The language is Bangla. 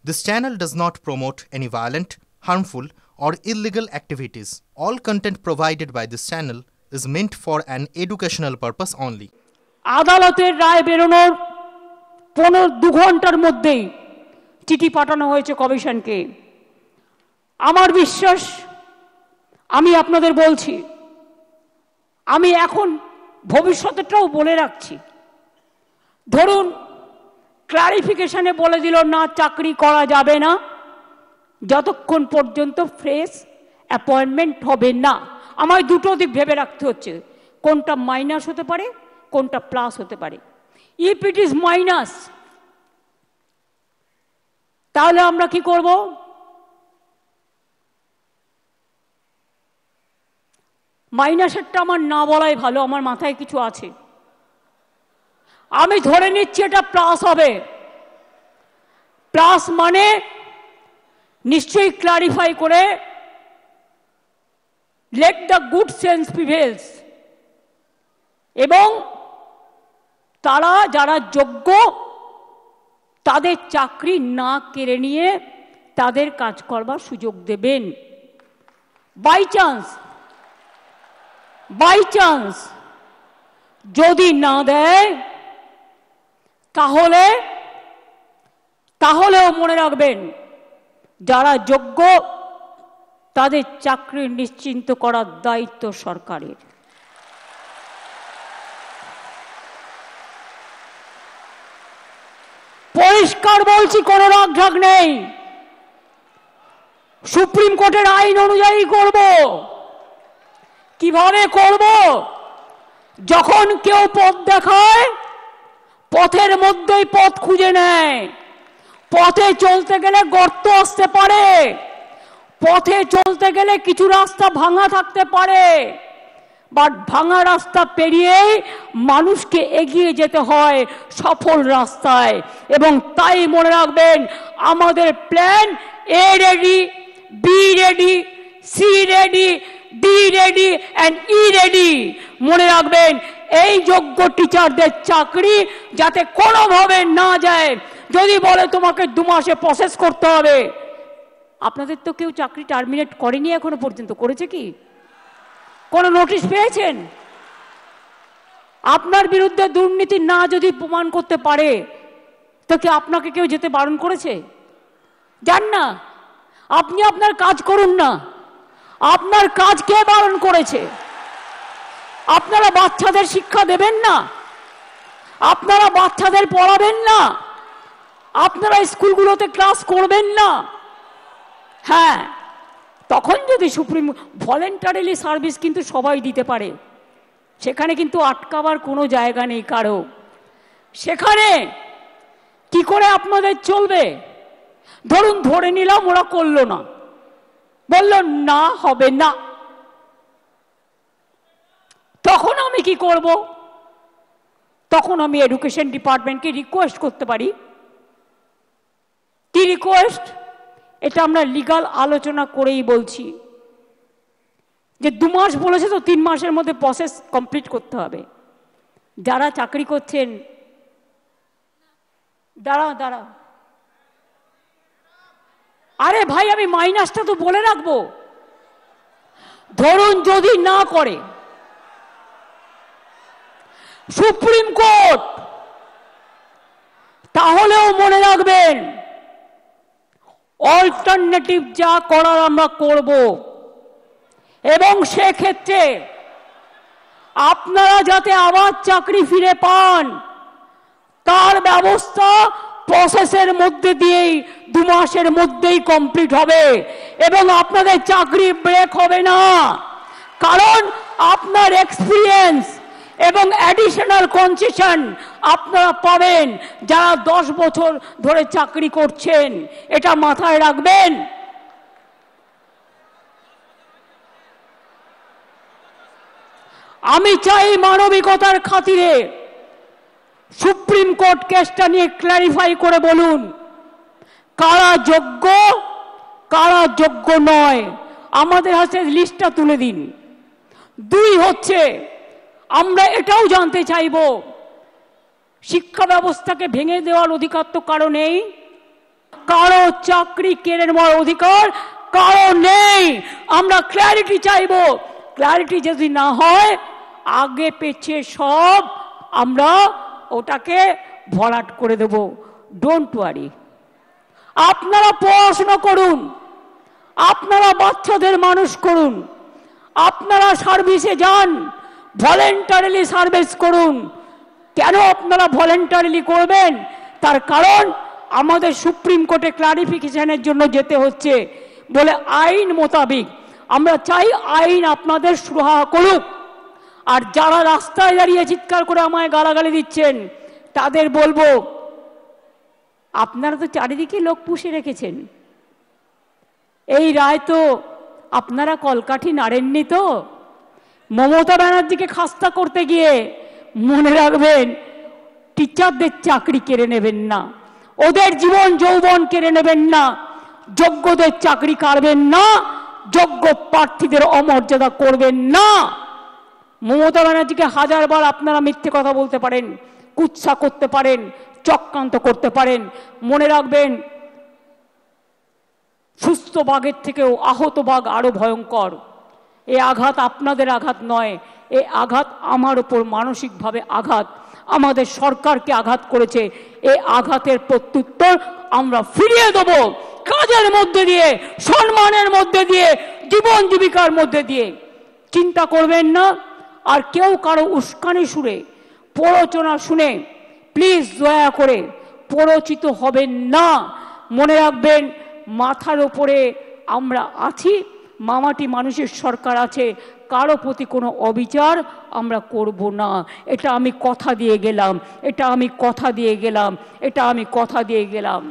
This channel does not promote any violent, harmful, or illegal activities. All content provided by this channel is meant for an educational purpose only. আদালতের রায় বেরোনোর 2 ঘন্টার মধ্যেই চিঠি পাঠানো হয়েছে কমিশনকে। আমার বিশ্বাস, আমি আপনাদের বলছি, আমি এখন ভবিষ্যতেরটাও বলে রাখছি। ধরুন ক্লারিফিকেশনে বলে দিল না, চাকরি করা যাবে না যতক্ষণ পর্যন্ত ফ্রেশ অ্যাপয়েন্টমেন্ট হবে না। আমায় দুটো দিক ভেবে রাখতে হচ্ছে, কোনটা মাইনাস হতে পারে, কোনটা প্লাস হতে পারে। ইফ ইট ইজ মাইনাস, তাহলে আমরা কি করব? মাইনাসেরটা আমার না বলাই ভালো, আমার মাথায় কিছু আছে। আমি ধরে নিচ্ছি এটা প্লাস হবে। প্লাস মানে নিশ্চয়ই ক্লারিফাই করে let the good sense prevails, এবং তারা যারা যোগ্য তাদের চাকরি না কেড়ে নিয়ে তাদের কাজ করবার সুযোগ দেবেন। বাই চান্স যদি না দেয়, তাহলেও মনে রাখবেন, যারা যোগ্য তাদের চাকরি নিশ্চিন্ত করার দায়িত্ব সরকারের। পরিষ্কার বলছি, কোনো রাগঢাক নেই। সুপ্রিম কোর্টের আইন অনুযায়ী করব। কিভাবে করব? যখন কেউ পথ দেখায়, পথের মধ্যেই পথ খুঁজে নেয়। পথে চলতে গেলে গর্ত আসতে পারে, পথে চলতে গেলে কিছু রাস্তা ভাঙা থাকতে পারে, বাট ভাঙা রাস্তা পেরিয়েই মানুষকে এগিয়ে যেতে হয় সফল রাস্তায়। এবং তাই মনে রাখবেন, আমাদের plan A ready, B ready, C ready, D ready and E ready. মনে রাখবেন, এই যোগ্য টিচারদের চাকরি যাতে কোনোভাবে না যায়। যদি বলে তোমাকে 2 মাসে প্রসেস করতে হবে, আপনাদের তো কেউ চাকরি টার্মিনেট করেনি এখনো পর্যন্ত, করেছে কি? কোনো নোটিশ পেয়েছেন? আপনার বিরুদ্ধে দুর্নীতি না যদি প্রমাণ করতে পারে, তো কি আপনাকে কেউ যেতে বারণ করেছে? যান না, আপনি আপনার কাজ করুন না। আপনার কাজ কে বারণ করেছে? আপনারা বাচ্চাদের শিক্ষা দেবেন না? আপনারা বাচ্চাদের পড়াবেন না? আপনারা স্কুলগুলোতে ক্লাস করবেন না? হ্যাঁ, তখন যদি সুপ্রিম ভলেন্টারিলি সার্ভিস কিন্তু সবাই দিতে পারে, সেখানে কিন্তু আটকাবার কোনো জায়গা নেই কারো। সেখানে কি করে আপনাদের চলবে? ধরুন ধরে নিলাম ওরা করলো না, বলল না, হবে না, তখন আমি কি করব? তখন আমি এডুকেশন ডিপার্টমেন্টকে রিকোয়েস্ট করতে পারি। কি রিকোয়েস্ট? এটা আমরা লিগাল আলোচনা করেই বলছি যে 2 মাস বলেছে তো, 3 মাসের মধ্যে প্রসেস কমপ্লিট করতে হবে। যারা চাকরি করছেন, দাঁড়াও, আরে ভাই, আমি মাইনাসটা তো বলে রাখবো। ধরুন যদি না করে সুপ্রিম কোর্ট, তাহলেও মনে রাখবেন, অল্টারনেটিভ যা করার আমরা করব। এবং সেক্ষেত্রে আপনারা যাতে আবার চাকরি ফিরে পান, তার ব্যবস্থা প্রসেসের মধ্যে দিয়েই 2 মাসের মধ্যেই কমপ্লিট হবে। এবং আপনাদের চাকরি ব্রেক হবে না, কারণ আপনার এক্সপিরিয়েন্স এবং অ্যাডিশনাল কনসেশন আপনারা পাবেন যারা 10 বছর ধরে চাকরি করছেন। এটা মাথায় রাখবেন। আমি চাই মানবিকতার খাতিরে সুপ্রিম কোর্ট কেসটা নিয়ে ক্ল্যারিফাই করে বলুন কারা যোগ্য, কারা যোগ্য নয়। আমাদের হাতে লিস্টটা তুলে দিন। 2 হচ্ছে, আমরা এটাও জানতে চাইব, শিক্ষা ব্যবস্থাকে ভেঙে দেওয়ার অধিকার তো কারো নেই। কারো চাকরি কেড়ে নেওয়ার অধিকার কারো নেই। আমরা ক্ল্যারিটি চাইব। ক্ল্যারিটি যদি না হয় আগে পেছে সব আমরা ওটাকে ভরাট করে দেব। ডোন্ট ওয়ারি, আপনারা পড়াশোনা করুন, আপনারা বাচ্চাদের মানুষ করুন, আপনারা সার্ভিসে যান, ভলেন্টারিলি সার্ভিস করুন। কেন আপনারা ভলেন্টারিলি করবেন? তার কারণ আমাদের সুপ্রিম কোর্টে ক্লারিফিকেশনের জন্য যেতে হচ্ছে বলে আইন মোতাবেক আমরা চাই আইন আপনাদের সুরাহা করুক। আর যারা রাস্তায় দাঁড়িয়ে চিৎকার করে আমায় গালাগালি দিচ্ছেন তাদের বলবো, আপনারা তো চারিদিকে লোক পুষে রেখেছেন, এই রায় তো আপনারা কলকাঠি নাড়েননি তো। মমতা ব্যানার্জিকে খাস্তা করতে গিয়ে মনে রাখবেন টিচারদের চাকরি কেড়ে নেবেন না, ওদের জীবন যৌবন কেড়ে নেবেন না, যোগ্যদের চাকরি কাড়বেন না, যোগ্য প্রার্থীদের অমর্যাদা করবেন না। মমতা ব্যানার্জিকে হাজারবার আপনারা মিথ্যে কথা বলতে পারেন, কুৎসা করতে পারেন, চক্রান্ত করতে পারেন। মনে রাখবেন সুস্থ বাঘের থেকেও আহত বাঘ আরো ভয়ঙ্কর। এ আঘাত আপনাদের আঘাত নয়, এ আঘাত আমার উপর মানসিকভাবে আঘাত, আমাদের সরকারকে আঘাত করেছে। এই আঘাতের প্রত্যুত্তর আমরা ফিরিয়ে দেব কাজের মধ্যে দিয়ে, সম্মানের মধ্যে দিয়ে, জীবন জীবিকার মধ্যে দিয়ে। চিন্তা করবেন না। আর কেউ কারো উস্কানি সুরে প্ররোচনা শুনে প্লিজ দয়া করে প্ররোচিত হবেন না। মনে রাখবেন মাথার উপরে আমরা আছি, মামাটি মানুষের সরকার আছে, কারো প্রতি কোনো অবিচার আমরা করব না। এটা আমি কথা দিয়ে গেলাম, এটা আমি কথা দিয়ে গেলাম, এটা আমি কথা দিয়ে গেলাম।